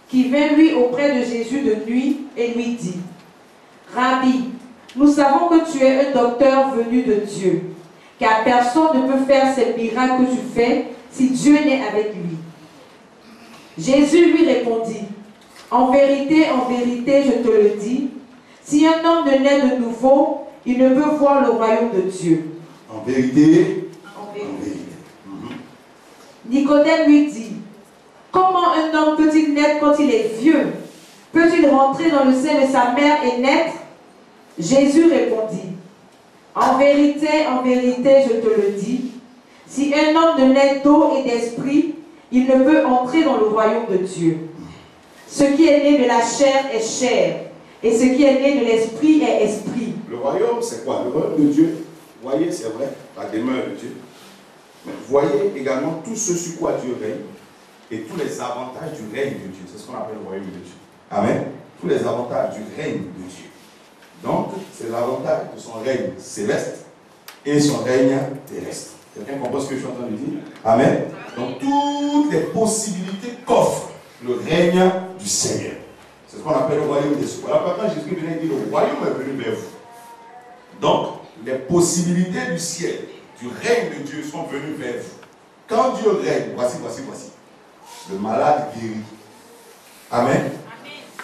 qui vint lui auprès de Jésus de nuit et lui dit, « Rabbi, nous savons que tu es un docteur venu de Dieu, car personne ne peut faire ces miracles que tu fais si Dieu n'est avec lui. » Jésus lui répondit, « En vérité, je te le dis, si un homme ne naît de nouveau, il ne peut voir le royaume de Dieu. » En vérité. Nicodème lui dit, « Comment un homme peut-il naître quand il est vieux? Peut-il rentrer dans le sein de sa mère et naître? » Jésus répondit, « En vérité, je te le dis, si un homme ne naît d'eau et d'esprit, il ne peut entrer dans le royaume de Dieu. Ce qui est né de la chair est chair, et ce qui est né de l'esprit est esprit. » Le royaume, c'est quoi? Le royaume de Dieu, vous voyez, c'est vrai, la demeure de Dieu. Mais vous voyez également tout ce sur quoi Dieu règne et tous les avantages du règne de Dieu. C'est ce qu'on appelle le royaume de Dieu. Amen. Tous les avantages du règne de Dieu. Donc, c'est l'avantage de son règne céleste et son règne terrestre. Quelqu'un comprend ce que je suis en train de dire? Amen. Donc, toutes les possibilités qu'offre le règne du Seigneur. C'est ce qu'on appelle le royaume des cieux. Voilà pourquoi Jésus vient dire le royaume est venu vers vous. Donc, les possibilités du ciel, du règne de Dieu sont venues vers vous. Quand Dieu règne, voici. Le malade guérit. Amen.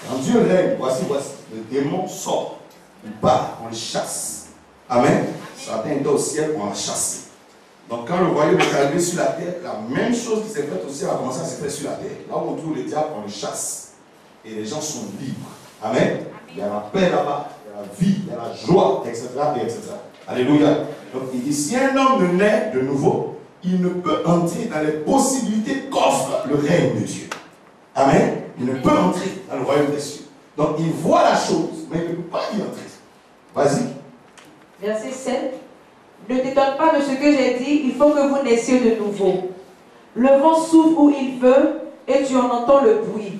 Quand Dieu règne, voici. Le démon sort. Il part, on le chasse. Amen. Satan était au ciel, on l'a chassé. Donc quand le royaume est arrivé sur la terre, la même chose qui s'est faite au ciel a commencé à se faire sur la terre. Là où on trouve le diable, on le chasse. Et les gens sont libres. Amen. Il y a la paix là-bas, il y a la vie, il y a la joie, etc. etc. Alléluia. Donc il dit, si un homme ne naît de nouveau, il ne peut entrer dans les possibilités qu'offre le règne de Dieu. Amen. Il ne peut entrer dans le royaume des cieux. Donc il voit la chose, mais il ne peut pas y entrer. Vas-y. Verset 7. Ne t'étonne pas de ce que j'ai dit, il faut que vous naissiez de nouveau. Le vent souffle où il veut et tu en entends le bruit.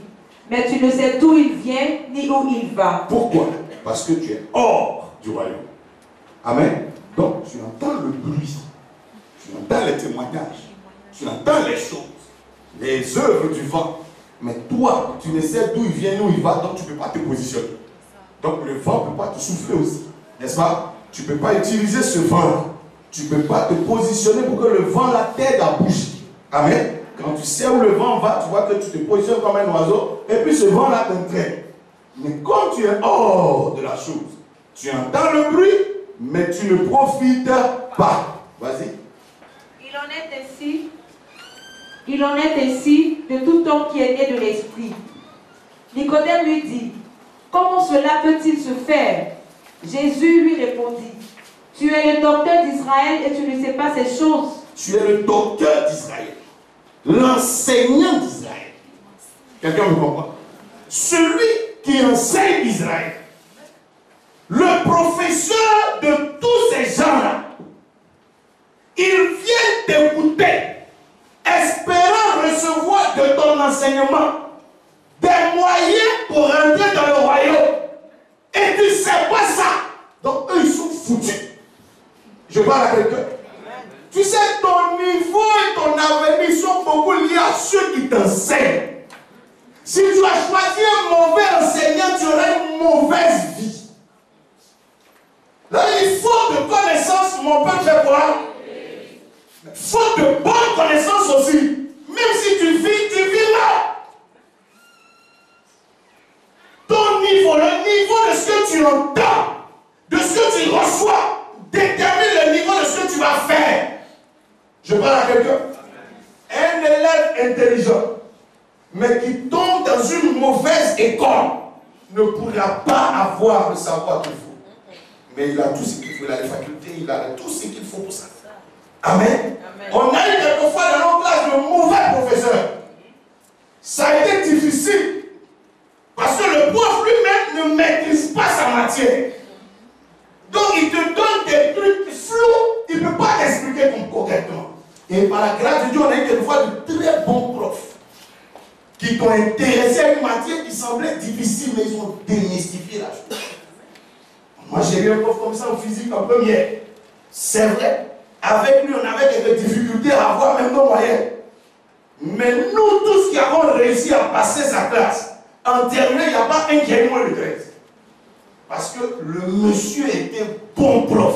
Mais tu ne sais d'où il vient ni où il va. Pourquoi? Parce que tu es hors du royaume. Amen. Donc tu entends le bruit, tu entends les témoignages, tu entends les choses, les œuvres du vent. Mais toi, tu ne sais d'où il vient ni où il va, donc tu ne peux pas te positionner. Donc le vent ne peut pas te souffler aussi. N'est-ce pas? Tu ne peux pas utiliser ce vent-là. Tu ne peux pas te positionner pour que le vent la t'aide à bouger. Amen. Quand tu sais où le vent va, tu vois que tu te positionnes comme un oiseau, et puis ce vent-là t'entraîne. Mais quand tu es hors de la chose, tu entends le bruit, mais tu ne profites pas. Vas-y. Il en est ainsi de tout homme qui est né de l'esprit. Nicodème lui dit, comment cela peut-il se faire? Jésus lui répondit, tu es le docteur d'Israël et tu ne sais pas ces choses. Tu es le docteur d'Israël, l'enseignant d'Israël. Quelqu'un me comprend? Celui qui enseigne Israël, le professeur de tous ces gens-là. Ils viennent t'écouter, espérant recevoir de ton enseignement des moyens pour rentrer dans le royaume. Et tu ne sais pas ça. Donc eux, ils sont foutus. Je parle à quelqu'un. Tu sais, ton niveau et ton avenir sont beaucoup liés à ceux qui t'enseignent. Si tu as choisi un mauvais enseignant, tu auras une mauvaise vie. Là, il faut de connaissances, mon père fait quoi? Il faut de bonnes connaissances aussi. Même si tu vis là. Ton niveau, le niveau de ce que tu entends, de ce que tu reçois, détermine le niveau de ce que tu vas faire. Je parle à quelqu'un. Un élève intelligent, mais qui tombe dans une mauvaise école, ne pourra pas avoir le savoir qu'il faut. Mais il a tout ce qu'il faut, il a les facultés, il a tout ce qu'il faut pour ça. Amen. Amen. On a eu quelquefois dans nos classes de mauvais professeurs. Ça a été difficile. Parce que le prof lui-même ne maîtrise pas sa matière. Donc il te donne des trucs flous, il ne peut pas t'expliquer correctement. Et par la grâce de Dieu, on a eu quelquefois de très bons profs qui t'ont intéressé à une matière qui semblait difficile, mais ils ont démystifié la chose. Moi j'ai eu un prof comme ça en physique en première. C'est vrai, avec lui on avait quelques difficultés à avoir même nos moyens. Mais nous tous qui avons réussi à passer sa classe, En terminale, il n'y a pas un qui a eu moins de 13. Parce que le monsieur était bon prof.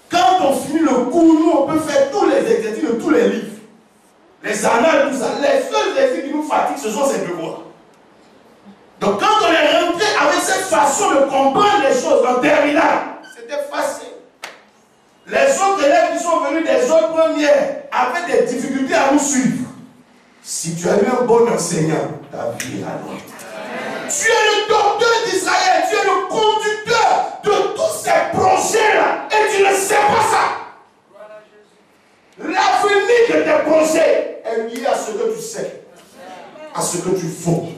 Quand on finit le cours, nous, on peut faire tous les exercices de tous les livres. Les annales, tout ça. Les seuls exercices qui nous fatiguent, ce sont ces devoirs. Donc quand on est rentré avec cette façon de comprendre les choses en terminale, c'était facile. Les autres élèves qui sont venus des autres premières avaient des difficultés à nous suivre. Si tu as eu un bon enseignant, ta vie ira loin. Tu es le docteur d'Israël, tu es le conducteur de tous ces projets-là et tu ne sais pas ça. L'avenir de tes projets est lié à ce que tu sais, à ce que tu fais.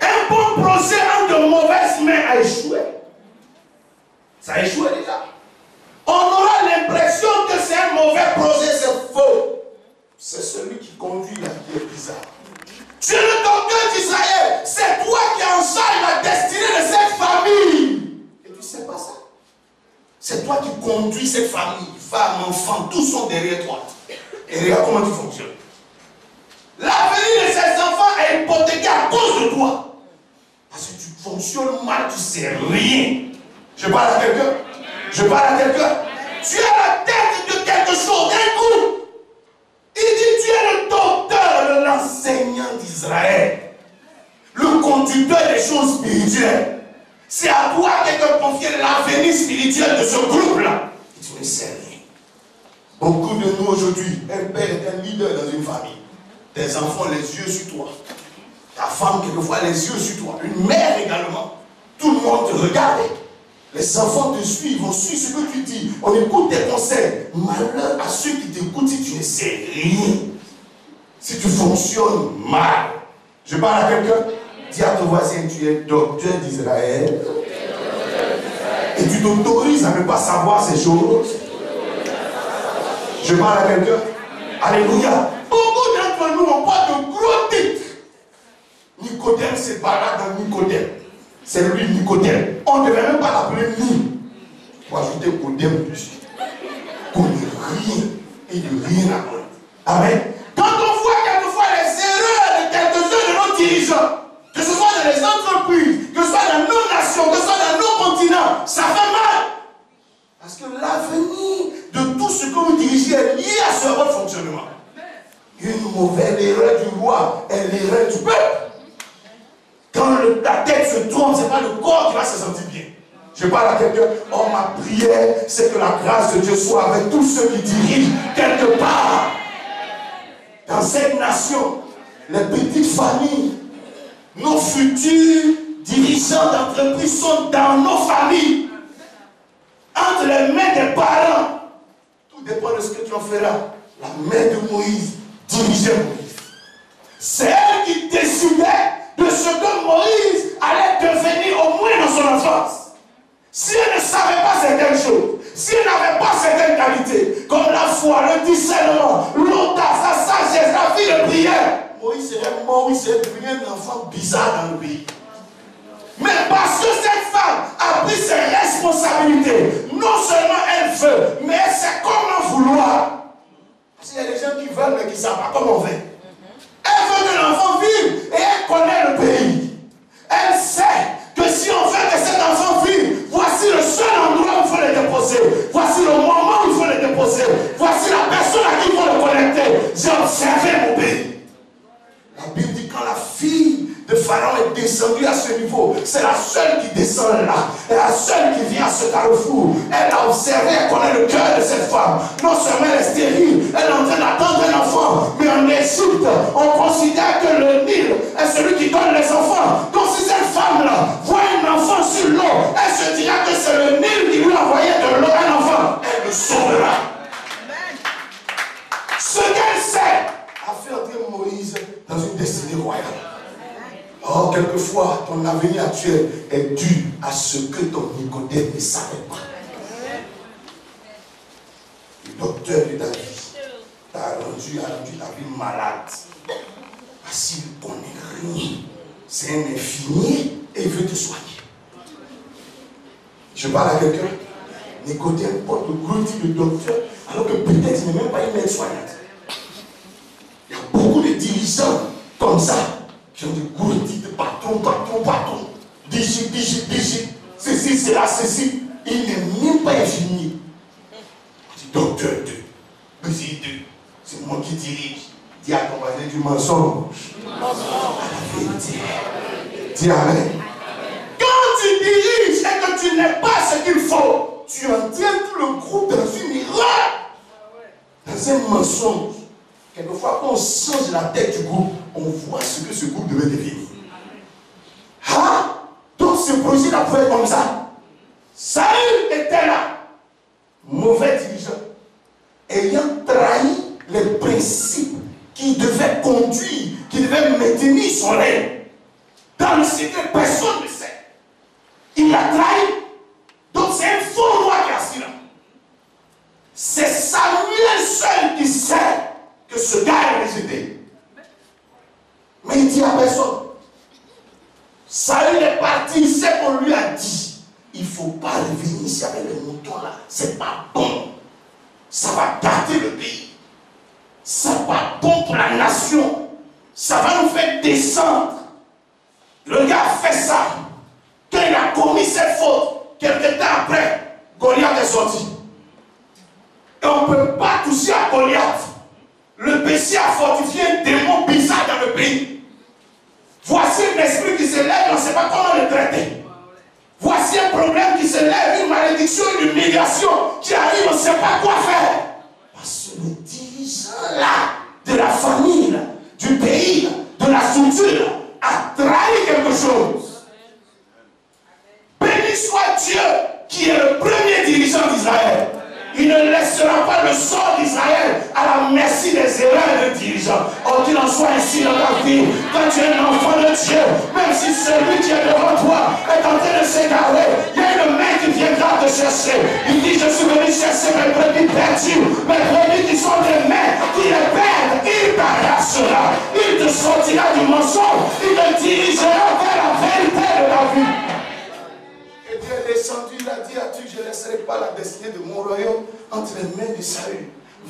Un bon projet entre de mauvaises mains a échoué. Ça a échoué déjà. On aura l'impression que c'est un mauvais projet, c'est faux. C'est celui qui conduit la vie est bizarre. Tu es le docteur d'Israël. C'est toi qui as en charge la destinée de cette famille. Et tu ne sais pas ça. C'est toi qui conduis cette famille. Femme, enfant, tous sont derrière toi. Et regarde comment tu fonctionnes. L'avenir de ces enfants est hypothéqué à cause de toi. Parce que tu fonctionnes mal, tu ne sais rien. Je parle à quelqu'un. Je parle à quelqu'un. Tu es la tête de quelque chose, d'un coup. Il dit, tu es le docteur, l'enseignant d'Israël. Le conducteur des choses spirituelles. C'est à toi que confier l'avenir spirituel de ce groupe-là. Et tu ne sais rien. Beaucoup de nous aujourd'hui, un père est un leader dans une famille. Tes enfants, les yeux sur toi. Ta femme, quelquefois, les yeux sur toi. Une mère également. Tout le monde te regarde. Les enfants te suivent, on suit ce que tu dis. On écoute tes conseils. Malheur à ceux qui t'écoutent si tu ne sais rien. Si tu fonctionnes mal. Je parle à quelqu'un. Dis à ton voisin, tu es docteur d'Israël. Et tu t'autorises à ne pas savoir ces choses. Je parle à quelqu'un. Alléluia. Beaucoup d'entre nous ont pas de gros titres. Nicodème se balade dans Nicodème. C'est lui Nicodème. On ne devait même pas l'appeler Ni. Il faut ajouter Codème dessus. Qu'on ne rien et de rien à voir. Amen. Quand on voit quelquefois les erreurs de quelques-uns de nos dirigeants, que ce soit dans les entreprises, que ce soit dans nos nations, que ce soit dans nos continents, ça fait mal. Parce que l'avenir de tout ce que vous dirigez est lié à ce bon fonctionnement. Une mauvaise erreur du roi est l'erreur du peuple. Quand la tête se tourne, ce n'est pas le corps qui va se sentir bien. Je parle à quelqu'un. Oh, ma prière, c'est que la grâce de Dieu soit avec tous ceux qui dirigent quelque part. Dans cette nation, les petites familles, nos futurs dirigeants d'entreprise sont dans nos familles. Entre les mains des parents. Tout dépend de ce que tu en feras. La main de Moïse dirigeait Moïse. C'est elle qui décidait de ce que Moïse allait devenir au moins dans son enfance. Si elle ne savait pas certaines choses, si elle n'avait pas certaines qualités, comme la foi, le discernement, l'audace, la sagesse, la vie de prière, Moïse serait mort, il serait devenu un enfant bizarre dans le pays. Mais parce que cette femme a pris ses responsabilités, non seulement elle veut, mais elle sait comment vouloir. Parce qu'il y a des gens qui veulent mais qui ne savent pas comment faire. Elle veut que l'enfant vive et elle connaît le pays. Elle sait que si on veut que cet enfant vive, voici le seul endroit où il faut le déposer. Voici le moment où il faut le déposer. Voici la personne à qui il faut le connecter. J'ai observé mon pays. La Bible dit quand la fille de Pharaon est descendue à ce niveau, c'est la seule qui descend là. Et la seule qui vient à ce carrefour. Elle a observé, elle connaît le cœur de cette femme. Non seulement elle est stérile, elle est en train d'attendre un enfant. Mais en Égypte, on considère que le Nil est celui qui donne les enfants. Donc si cette femme-là voit un enfant sur l'eau, elle se dira que c'est le Nil qui lui a envoyé de l'eau un enfant. Elle le sauvera. Ce qu'elle sait a fait entrer Moïse dans une destinée royale. Or, quelquefois, ton avenir actuel est dû à ce que ton Nicodème ne savait pas. Le docteur de David t'a rendu ta vie malade. Parce qu'il ne connaît rien. C'est un infirmier et il veut te soigner. Je parle à quelqu'un. Nicodème porte le gros titre de docteur, alors que peut-être il n'est même pas une aide-soignante. Il y a beaucoup de dirigeants comme ça qui ont des gros titres de bâton. Digi. Ceci, cela, ceci. Il n'est même pas infini. Docteur 2, Bézi 2, c'est moi qui dirige. Dis à ton voisin du mensonge. À la vérité. Dis amen. Quand tu diriges et que tu n'es pas ce qu'il faut, tu entraînes tout le groupe dans une erreur, dans un mensonge. Quelquefois, quand on change la tête du groupe, on voit ce que ce groupe devait devenir. Ah, donc ce projet-là pouvait être comme ça. Saül était là, mauvais dirigeant, ayant trahi les principes qui devaient conduire, qui devaient maintenir son règne. Dans le secret, personne ne sait. Il l'a trahi. Donc c'est un faux roi qui est assis là. C'est Samuel seul qui sait que ce gars est rejeté. Mais il dit à personne. Saül est parti, il sait qu'on lui a dit. Il ne faut pas revenir ici avec les moutons là. C'est pas bon. Ça va gâter le pays. C'est pas bon pour la nation. Ça va nous faire descendre. Le gars a fait ça. Quand il a commis cette faute, quelques temps après, Goliath est sorti. Et on ne peut pas toucher à Goliath. Le péché a fortifié un démon bizarre dans le pays. Voici un esprit qui se lève, on ne sait pas comment le traiter. Voici un problème qui se lève, une malédiction, une humiliation qui arrive, on ne sait pas quoi faire. Parce que le dirigeant là, de la famille, là, du pays, là, de la structure, a trahi quelque chose. Béni soit Dieu qui est le premier dirigeant d'Israël. Il ne laissera pas le sort d'Israël à la merci des erreurs des dirigeants. Oh, qu'il en soit ainsi dans ta vie. Quand tu es un enfant de Dieu, même si celui qui est devant toi est en train de s'égarer, il y a une main qui viendra te chercher. Il dit, je suis venu chercher mes brebis perdues, mes brebis qui sont des mains qui les perdent. Il t'arrachera. Il te sortira du mensonge. Il te dirigera vers la vérité de la vie. Et Dieu est descendu, il a dit à Dieu, je ne laisserai pas la destinée de mon royaume entre les mains de Saül.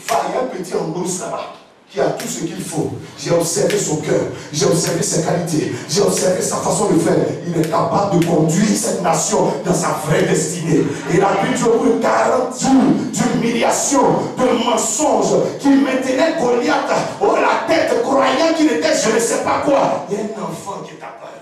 Va, il y a un petit en brousse là-bas qui a tout ce qu'il faut. J'ai observé son cœur, j'ai observé ses qualités, j'ai observé sa façon de faire. Il est capable de conduire cette nation dans sa vraie destinée. Et il a pu Dieu pour 40 jours d'humiliation, de mensonges, qui maintenait Goliath à la tête, croyant qu'il était je ne sais pas quoi. Il y a un enfant qui est apparu.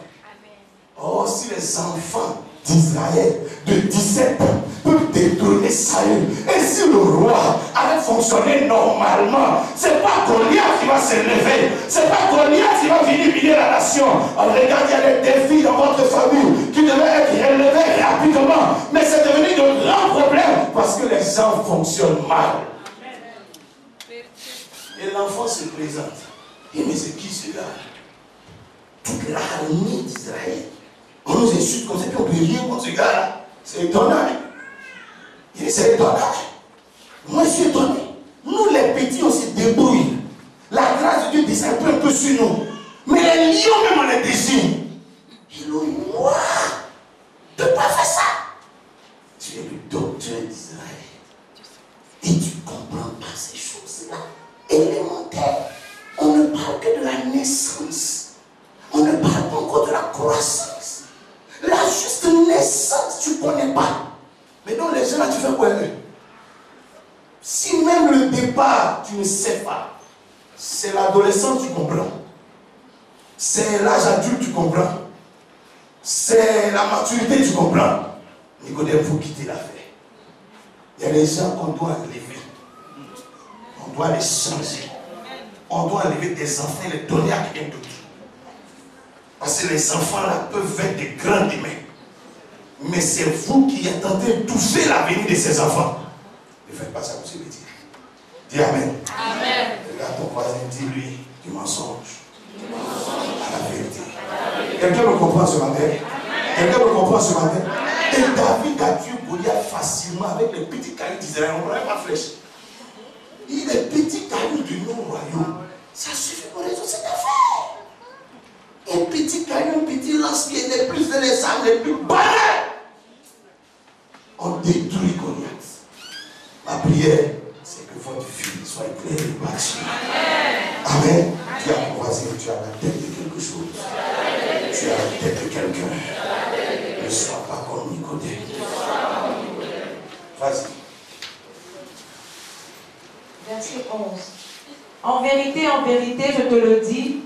Oh, si les enfants d'Israël de 17 ans peuvent détrôner Saül, et si le roi avait fonctionné normalement, c'est pas Goliath qui va se lever, c'est pas Goliath qui va venir humilier la nation. Alors regarde, il y a des défis dans votre famille qui devaient être relevés rapidement, mais c'est devenu de grands problèmes parce que les gens fonctionnent mal. Et l'enfant se présente. Et mais c'est qui celui-là? Toute l'armée d'Israël. On nous insulte comme ça, puis on peut rien contre ce gars-là. C'est étonnant. Il dit, c'est étonnant. Moi, je suis étonné. Nous, les petits, on se débrouille. La grâce de Dieu descend un peu sur nous. Mais les lions, même, on les désigne. Et le roi ne peut pas faire ça. Tu es le docteur d'Israël. Et tu ne comprends pas ces choses-là. Élémentaires. On ne parle que de la naissance. On ne parle pas encore de la croissance. La juste naissance, tu ne connais pas. Mais donc les gens là, tu fais quoi? Si même le départ, tu ne sais pas, c'est l'adolescence, tu comprends. C'est l'âge adulte, tu comprends. C'est la maturité, tu comprends. Nicodème, il faut quitter l'affaire. Il y a des gens qu'on doit enlever. On doit les changer. On doit enlever des enfants et les donner à quelqu'un d'autre. Parce que les enfants là peuvent être des grands humains. Mais c'est vous qui êtes en train de toucher l'avenir de ces enfants. Ne faites pas ça, vous savez dire. Dis Amen. Amen. Regarde ton voisin, dis-lui du mensonge. À la vérité. Quelqu'un me comprend ce matin? Quelqu'un me comprend ce matin? Et David a tué Goliath facilement avec les petits cailloux d'Israël. On ne pas flèche. Il a des petits cailloux de nos royaumes. Ça suffit pour résoudre cette affaire. Un petit caillou, un petit lance-pied, les plus de les armes les plus banales. On détruit Goliath. Ma prière, c'est que votre vie soit éclairée par Dieu. Amen. Tu as ton voisin, tu as la tête de quelque chose. suis à la tête de quelqu'un. Ne sois pas comme Nicodème. Vas-y. Verset 11. En vérité, je te le dis,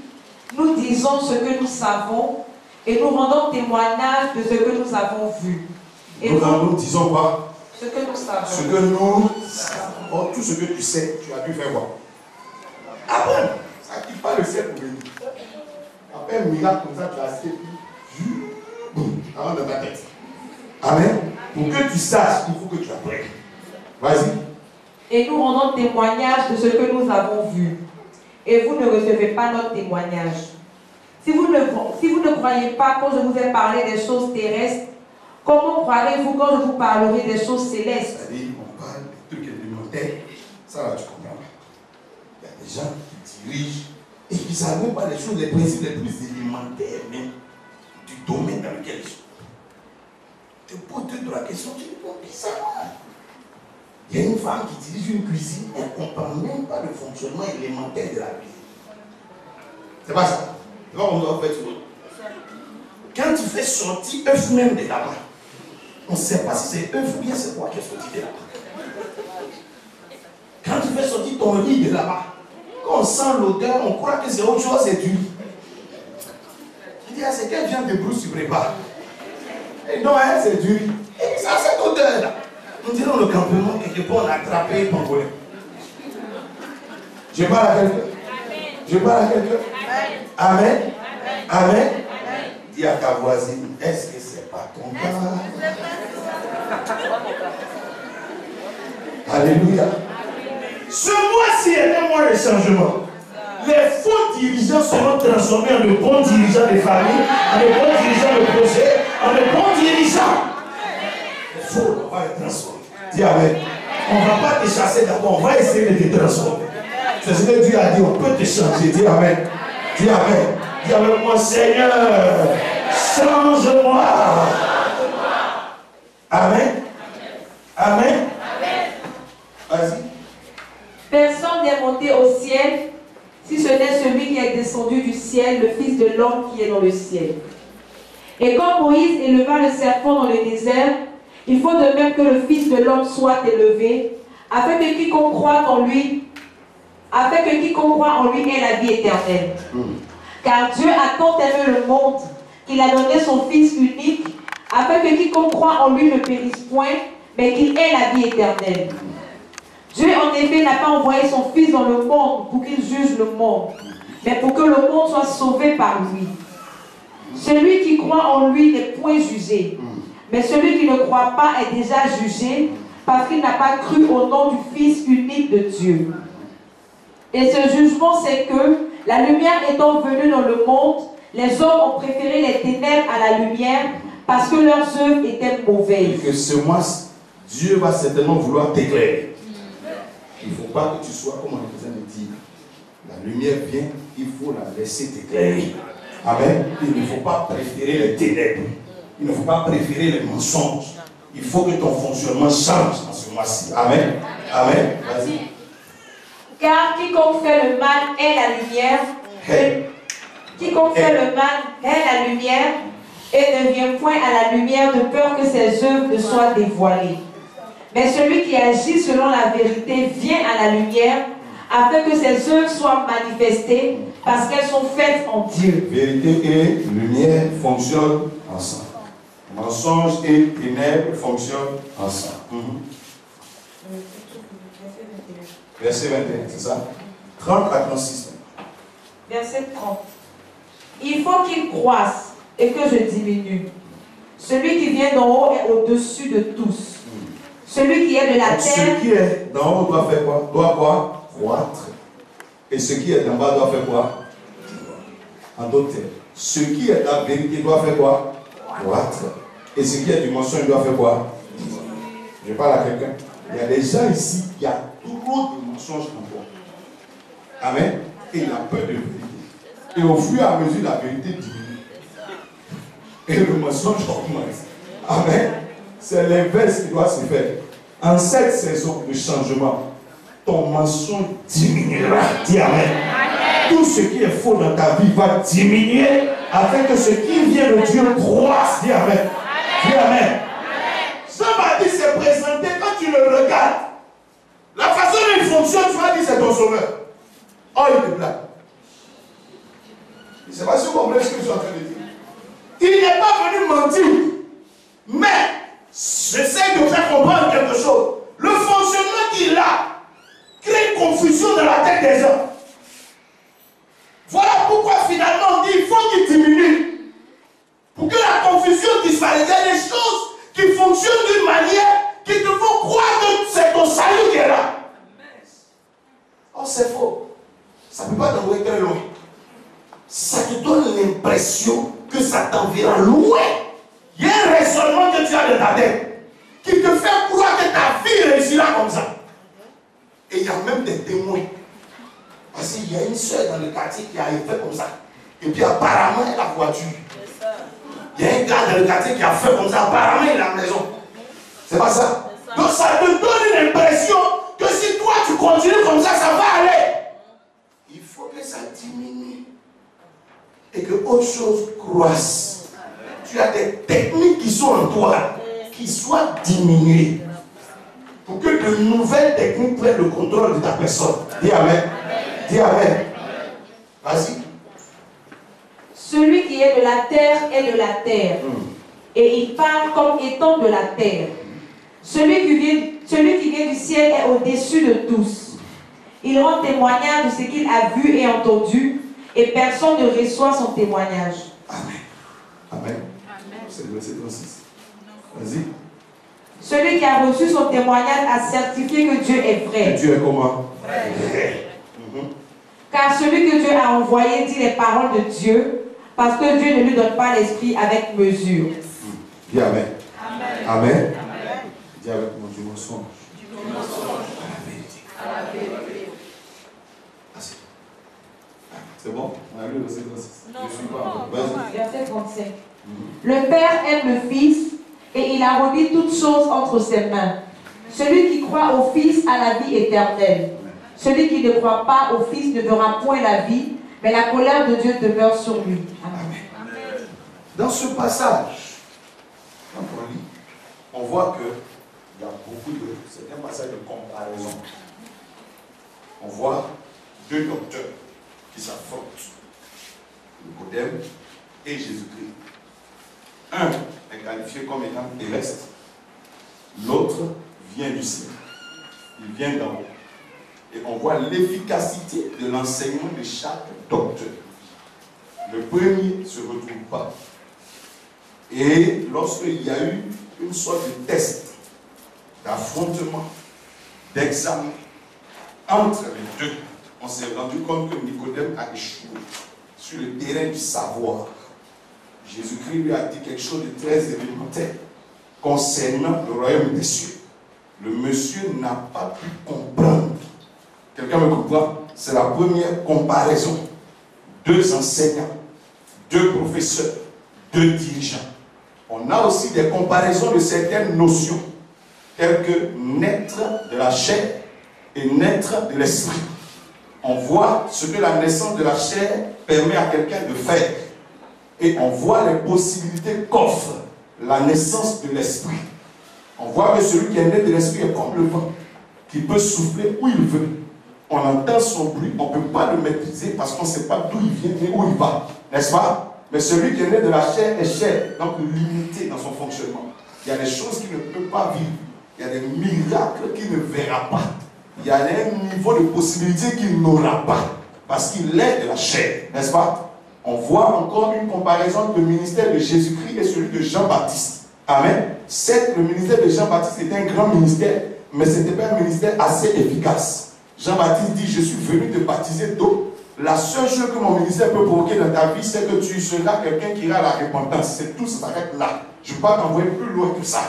nous disons ce que nous savons et nous rendons témoignage de ce que nous avons vu. Et Nous disons quoi? Ce que nous savons. Ce que nous savons. Oh, tout ce que tu sais, tu as dû faire quoi? Après, ça ne quitte pas le ciel pour venir. Après un miracle comme ça, tu as assez avant de ta tête. Amen. Pour que tu saches, il faut que tu apprennes. Vas-y. Et nous rendons témoignage de ce que nous avons vu. Et vous ne recevez pas notre témoignage. Si vous ne croyez pas quand je vous ai parlé des choses terrestres, comment croirez-vous quand je vous parlerai des choses célestes? C'est-à-dire, on parle des trucs élémentaires. Ça là, tu comprends. Il y a des gens qui dirigent et qui ne savent même pas les choses, les principes les plus élémentaires même du domaine dans lequel ils sont. Tu te poses deux, trois questions, tu réponds bizarrement. Il y a une femme qui dirige une cuisine, elle ne comprend même pas le fonctionnement élémentaire de la cuisine. C'est pas ça. C'est pas comme ça, en fait. Quand tu fais sortir œuf même de là-bas, on ne sait pas si c'est œuf ou bien c'est quoi qui est sorti de là-bas. Quand tu fais sortir ton riz de là-bas, quand on sent l'odeur, on croit que c'est autre chose, c'est du riz. Tu dis, ah, c'est quelle viande de brousse tu prépares? Et non, hein, c'est du riz. Et ça, cette odeur-là. On dirait dans le campement, quelque part, on a attrapé ton volet. Je parle à quelqu'un. Je parle à quelqu'un. Amen. Amen. Dis à ta voisine, est-ce que c'est pas ton cas? Alléluia. Ce mois-ci est un mois de changement. Les faux dirigeants seront transformés en de bons dirigeants de famille, en de bons dirigeants de projet, en de bons dirigeants. Les faux, on va les transformer. Dis Amen. On ne va pas te chasser d'abord, on va essayer de te transformer. C'est ce que Dieu a dit, on peut te changer. Dis Amen. Dis Amen. Dis avec moi, Seigneur, change-moi. Amen. Amen. Vas-y. Personne n'est monté au ciel, si ce n'est celui qui est descendu du ciel, le Fils de l'homme qui est dans le ciel. Et quand Moïse éleva le serpent dans le désert, il faut de même que le Fils de l'homme soit élevé, afin que quiconque croit en lui ait la vie éternelle. Car Dieu a tant aimé le monde qu'il a donné son Fils unique, afin que quiconque croit en lui ne périsse point, mais qu'il ait la vie éternelle. Dieu en effet n'a pas envoyé son Fils dans le monde pour qu'il juge le monde, mais pour que le monde soit sauvé par lui. Celui qui croit en lui n'est point jugé, mais celui qui ne croit pas est déjà jugé parce qu'il n'a pas cru au nom du Fils unique de Dieu. Et ce jugement, c'est que la lumière étant venue dans le monde, les hommes ont préféré les ténèbres à la lumière parce que leurs œuvres étaient mauvaises. Et que ce mois, Dieu va certainement vouloir t'éclairer. Il ne faut pas que tu sois, comme on est besoin de dire, la lumière vient, il faut la laisser t'éclairer. Amen. Il ne faut pas préférer les ténèbres. Il ne faut pas préférer les mensonges. Il faut que ton fonctionnement change dans ce mois-ci. Amen. Amen. Vas-y. Car quiconque fait le mal est la lumière. Quiconque fait le mal est la lumière et ne vient point à la lumière de peur que ses œuvres ne soient dévoilées. Mais celui qui agit selon la vérité vient à la lumière afin que ses œuvres soient manifestées parce qu'elles sont faites en Dieu. Vérité et lumière fonctionnent ensemble. Mensonge et ténèbres fonctionnent ensemble. Verset 21, c'est ça? 30 à 36. Verset 30. Il faut qu'il croisse et que je diminue. Celui qui vient d'en haut est au-dessus de tous. Celui qui est de la terre. Ce qui est d'en haut doit faire quoi? Doit quoi? Croître. Et ce qui est d'en bas doit faire quoi? En d'autres termes, ce qui est de la vérité doit faire quoi? Croître. Et ce qui est du mensonge doit faire quoi? Je parle à quelqu'un. Il y a des gens ici, il y a trop de mensonges encore. Amen. Et il y a peu de vérité. Et au fur et à mesure, la vérité diminue. Et le mensonge augmente. Amen. C'est l'inverse qui doit se faire. En cette saison de changement, ton mensonge diminuera. Dis Amen. Tout ce qui est faux dans ta vie va diminuer afin que ce qui vient de Dieu croisse. Dis Amen. Dis Amen. Jean-Baptiste s'est présenté, quand tu le regardes, la façon dont il fonctionne, tu vas dire c'est ton sauveur. Oh, il te blague. Je ne sais pas si vous comprenez ce que je suis en train de dire. Il n'est pas venu mentir, mais j'essaie de faire comprendre quelque chose. Le fonctionnement qu'il a crée une confusion dans la tête des gens. Voilà pourquoi finalement on dit il faut qu'il diminue. Pour que la confusion disparaisse. Il y a des choses qui fonctionnent d'une manière qui te font croire que c'est ton salut qui est là. Oh, c'est faux. Ça ne peut pas t'envoyer très loin. Ça te donne l'impression que ça t'enverra loin. Il y a un raisonnement que tu as dans ta tête qui te fait croire que ta vie réussira comme ça. Et il y a même des témoins. Parce qu'il y a une soeur dans le quartier qui a fait comme ça. Et puis apparemment, elle a la voiture. Il y a un gars dans le quartier qui a fait comme ça. Apparemment, il a la maison. C'est pas ça? Donc ça te donne une impression que si toi tu continues comme ça, ça va aller. Il faut que ça diminue. Et que autre chose croisse. Tu as des techniques qui sont en toi, qui soient diminuées. Pour que de nouvelles techniques prennent le contrôle de ta personne. Dis Amen. Dis Amen. Vas-y. Celui qui est de la terre est de la terre. Et il parle comme étant de la terre. Celui qui vient du ciel est au-dessus de tous. Il rend témoignage de ce qu'il a vu et entendu, et personne ne reçoit son témoignage. Amen. Amen. C'est le verset 36. Vas-y. Celui qui a reçu son témoignage a certifié que Dieu est vrai. Et Dieu est comment? Vrai. Car celui que Dieu a envoyé dit les paroles de Dieu, parce que Dieu ne lui donne pas l'esprit avec mesure. Dis Amen. Amen. Amen. Amen. Dis avec moi du mensonge. Du mensonge. À la vérité. C'est bon? On a lu le verset 36. Non. Je suis pas. Vas-y. Verset 35. Le Père aime le Fils et il a remis toutes choses entre ses mains. Celui qui croit au Fils a la vie éternelle. Celui qui ne croit pas au Fils ne verra point la vie, mais la colère de Dieu demeure sur lui. Amen. Amen. Dans ce passage, quand on lit, on voit qu'il y a beaucoup de... C'est un passage de comparaison. On voit deux docteurs qui s'affrontent. Nicodème et Jésus-Christ. Un est qualifié comme étant terrestre. L'autre vient du ciel. Il vient d'en haut. Et on voit l'efficacité de l'enseignement de chaque docteur. Le premier ne se retrouve pas. Et lorsqu'il y a eu une sorte de test, d'affrontement, d'examen entre les deux, on s'est rendu compte que Nicodème a échoué sur le terrain du savoir. Jésus-Christ lui a dit quelque chose de très élémentaire concernant le royaume des cieux. Le monsieur n'a pas pu comprendre. Quelqu'un me comprend? C'est la première comparaison. Deux enseignants, deux professeurs, deux dirigeants. On a aussi des comparaisons de certaines notions, telles que naître de la chair et naître de l'esprit. On voit ce que la naissance de la chair permet à quelqu'un de faire. Et on voit les possibilités qu'offre la naissance de l'esprit. On voit que celui qui est né de l'esprit est comme le vent, qui peut souffler où il veut. On entend son bruit, on ne peut pas le maîtriser parce qu'on ne sait pas d'où il vient ni où il va. N'est-ce pas? Mais celui qui est né de la chair est chair, donc limité dans son fonctionnement. Il y a des choses qu'il ne peut pas vivre. Il y a des miracles qu'il ne verra pas. Il y a un niveau de possibilité qu'il n'aura pas. Parce qu'il est de la chair. N'est-ce pas? On voit encore une comparaison entre le ministère de Jésus-Christ et celui de Jean-Baptiste. Amen. Certes, le ministère de Jean-Baptiste était un grand ministère, mais ce n'était pas un ministère assez efficace. Jean-Baptiste dit, je suis venu te baptiser d'eau. La seule chose que mon ministère peut provoquer dans ta vie, c'est que tu seras quelqu'un qui ira à la repentance. C'est tout, ça s'arrête là. Je ne peux pas t'envoyer plus loin que ça.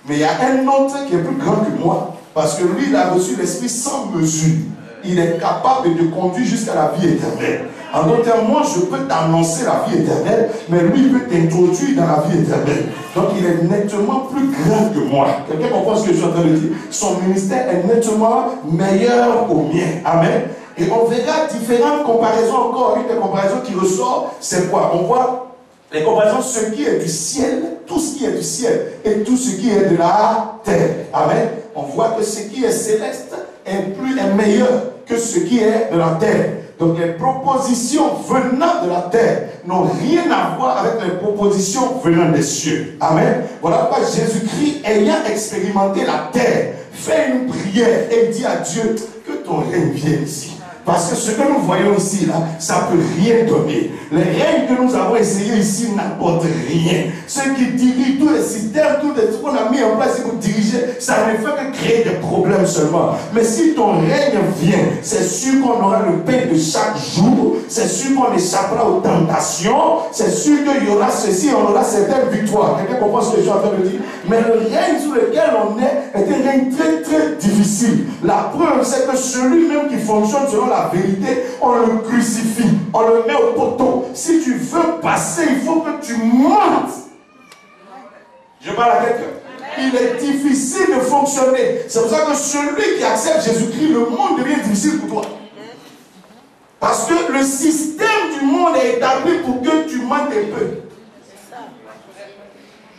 Mais il y a un autre qui est plus grand que moi, parce que lui, il a reçu l'Esprit sans mesure. Il est capable de te conduire jusqu'à la vie éternelle. En d'autres termes, moi, je peux t'annoncer la vie éternelle, mais lui, il peut t'introduire dans la vie éternelle. Donc, il est nettement plus grand que moi. Quelqu'un comprend ce que je suis en train de dire? Son ministère est nettement meilleur au mien. Amen. Et on verra différentes comparaisons encore. Une des comparaisons qui ressort, c'est quoi? On voit Les comparaisons, ce qui est du ciel, tout ce qui est du ciel et tout ce qui est de la terre. Amen. On voit que ce qui est céleste est meilleur que ce qui est de la terre. Donc les propositions venant de la terre n'ont rien à voir avec les propositions venant des cieux. Amen. Voilà pourquoi Jésus-Christ, ayant expérimenté la terre, fait une prière et dit à Dieu que ton règne vienne ici. Parce que ce que nous voyons ici, là, ça ne peut rien donner. Les règnes que nous avons essayés ici n'apportent rien. Ceux qui dirigent tous les systèmes, tout ce qu'on a mis en place pour diriger, ça ne fait que créer des problèmes seulement. Mais si ton règne vient, c'est sûr qu'on aura le pain de chaque jour, c'est sûr qu'on échappera aux tentations, c'est sûr qu'il y aura ceci, on aura certaines victoires. Quelqu'un comprend ce que je suis en train de dire? Mais le règne sur lequel on est un règne très très difficile. La preuve, c'est que celui-même qui fonctionne selon la vérité, on le crucifie, on le met au poteau. Si tu veux passer, il faut que tu montes. Je parle à quelqu'un. Il est difficile de fonctionner. C'est pour ça que celui qui accepte Jésus-Christ, le monde devient difficile pour toi. Parce que le système du monde est établi pour que tu mentes un peu.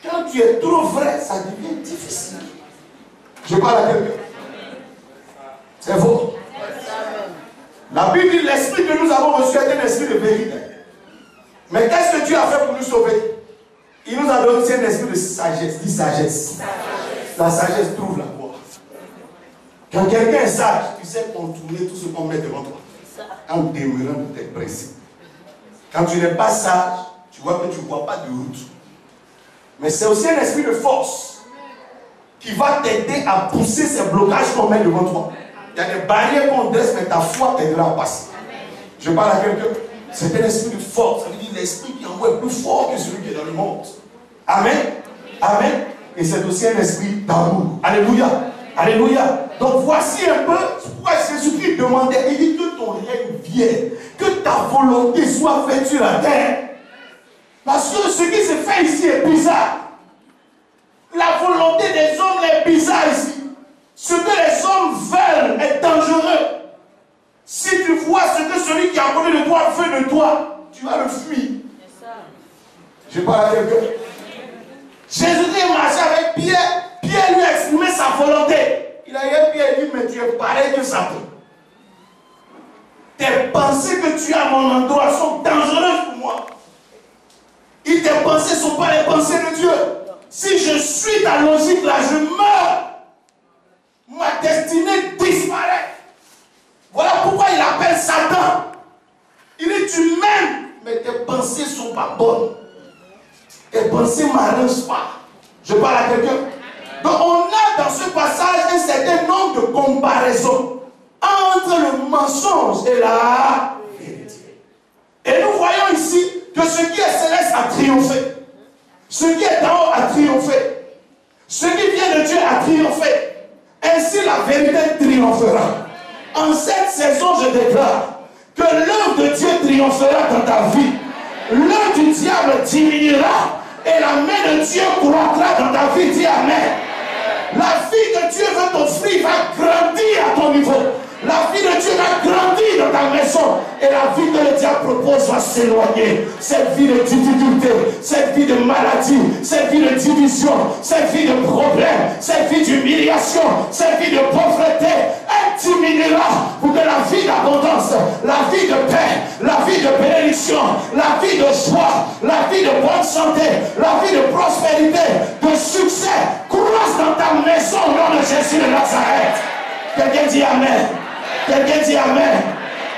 Quand tu es trop vrai, ça devient difficile. Je parle à quelqu'un. C'est faux. La Bible dit l'esprit que nous avons reçu est un esprit de vérité. Mais qu'est-ce que Dieu a fait pour nous sauver? Il nous a donné un esprit de sagesse. Dis sagesse. La sagesse trouve la voie. Quand quelqu'un est sage, tu sais contourner tout ce qu'on met devant toi. En demeurant de tes principes. Quand tu n'es pas sage, tu vois que tu ne vois pas de route. Mais c'est aussi un esprit de force qui va t'aider à pousser ces blocages qu'on met devant toi. Il y a des barrières qu'on dresse, mais ta foi t'aidera à passer. Je parle à quelqu'un. C'est un esprit de force. Ça veut dire l'esprit qui envoie est plus fort que celui qui est dans le monde. Amen. Amen. Et c'est aussi un esprit d'amour. Alléluia. Alléluia. Donc voici un peu pourquoi Jésus-Christ demandait. Il dit que ton règne vienne. Que ta volonté soit faite sur la terre. Parce que ce qui se fait ici est bizarre. La volonté des hommes est bizarre ici. Ce que les hommes veulent est dangereux. Si tu vois ce que celui qui a donné de toi veut de toi, tu vas le fuir. Je parle à quelqu'un. Jésus-Christ marchait avec Pierre. Pierre lui a exprimé sa volonté. Il a dit, Pierre dit, mais tu es pareil que Satan. Tes pensées que tu as à mon endroit sont dangereuses pour moi. Et tes pensées ne sont pas les pensées de Dieu. Si je suis ta logique là, je meurs. Ma destinée disparaît. Voilà pourquoi il appelle Satan. Il dit, tu m'aimes, mais tes pensées ne sont pas bonnes. Tes pensées ne m'arrangent pas. Je parle à quelqu'un. Donc on a dans ce passage un certain nombre de comparaisons entre le mensonge et la vérité. Et nous voyons ici que ce qui est céleste a triomphé. Ce qui est d'en haut a triomphé. Ce qui vient de Dieu a triomphé. Ainsi la vérité triomphera. En cette saison, je déclare que l'œuvre de Dieu triomphera dans ta vie. L'œuvre du diable diminuera et la main de Dieu croîtra dans ta vie. Dis Amen. La vie que Dieu veut t'offrir va grandir à ton niveau. La vie de Dieu va grandir dans ta maison. Et la vie que le diable propose va s'éloigner. Cette vie de difficulté, cette vie de maladie, cette vie de division, cette vie de problème, cette vie d'humiliation, cette vie de pauvreté, elle diminuera pour que la vie d'abondance, la vie de paix, la vie de bénédiction, la vie de joie, la vie de bonne santé, la vie de prospérité, de succès croisse dans ta maison au nom de Jésus de Nazareth. Quelqu'un dit Amen. Quelqu'un dit Amen.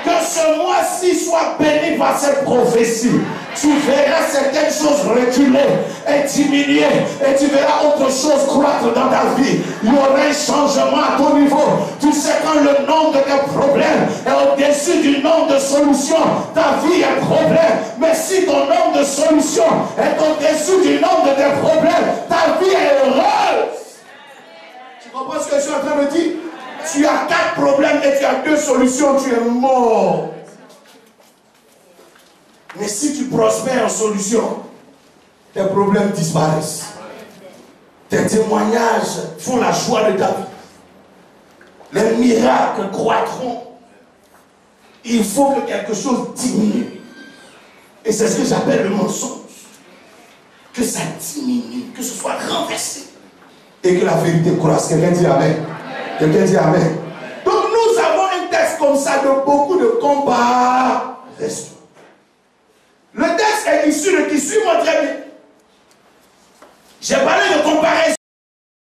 Que ce mois-ci soit béni par cette prophétie. Tu verras certaines choses reculer et diminuer. Et tu verras autre chose croître dans ta vie. Il y aura un changement à ton niveau. Tu sais quand le nombre de tes problèmes est au-dessus du nombre de solutions, ta vie est problème. Mais si ton nombre de solutions est au-dessus du nombre de tes problèmes, ta vie est heureuse. Tu comprends ce que je suis en train de dire? Tu as 4 problèmes et tu as 2 solutions, tu es mort. Mais si tu prospères en solution, tes problèmes disparaissent. Tes témoignages font la joie de ta vie. Les miracles croîtront. Il faut que quelque chose diminue. Et c'est ce que j'appelle le mensonge. que ça diminue, que ce soit renversé. Et que la vérité croisse. Quelqu'un dit Amen. Quelqu'un dit Amen. Donc nous avons un texte comme ça de beaucoup de comparaisons.